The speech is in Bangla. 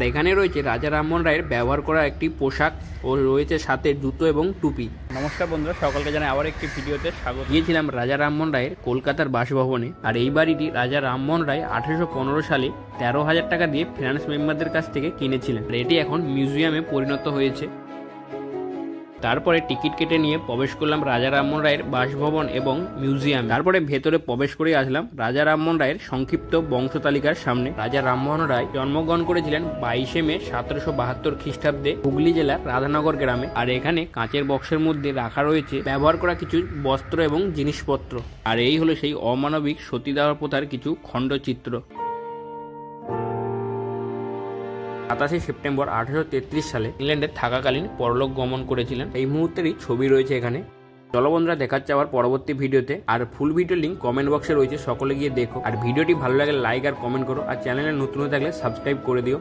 এখানে রয়েছে রাজা রামমোহন রায়ের ব্যবহার করা একটি পোশাক ও রয়েছে সাথে জুতো এবং টুপি। নমস্কার বন্ধুরা, সকলকে জানাই আবার একটি ভিডিওতে স্বাগত। গিয়েছিলাম রাজা রামমোহন রায়ের কলকাতার বাসভবনে। আর এই বাড়িটি রাজা রামমোহন রায় 1815 সালে 13,000 টাকা দিয়ে ফিনান্স মেম্বারদের কাছ থেকে কিনেছিলেন। এটি এখন মিউজিয়ামে পরিণত হয়েছে। তারপরে টিকিট কেটে নিয়ে প্রবেশ করলাম রাজা রামমোহন রায়ের বাসভবন এবং মিউজিয়াম। তারপরে ভেতরে প্রবেশ করে আসলাম রাজা রামমোহন রায়ের সংক্ষিপ্ত বংশ তালিকার সামনে। রাজা রামমোহন রায় জন্মগ্রহণ করেছিলেন 22শে মে 1772 খ্রিস্টাব্দে হুগলি জেলার রাধানগর গ্রামে। আর এখানে কাঁচের বক্সের মধ্যে রাখা রয়েছে ব্যবহার করা কিছু বস্ত্র এবং জিনিসপত্র। আর এই হলো সেই অমানবিক সতীদাহ প্রথার কিছু খণ্ডচিত্র। 27শে সেপ্টেম্বর 1833 সালে ইংল্যান্ডে থাকাকালীন পরলোক গমন করেছিলেন। এই মুহূর্তেরই ছবি রয়েছে এখানে। চলো বন্ধুরা, দেখাচ্ছে আবার পরবর্তী ভিডিওতে। আর ফুল ভিডিও লিঙ্ক কমেন্ট বক্সে রয়েছে, সকলে গিয়ে দেখো। আর ভিডিওটি ভালো লাগলে লাইক আর কমেন্ট করো। আর চ্যানেলে নতুন হয়ে থাকলে সাবস্ক্রাইব করে দিও।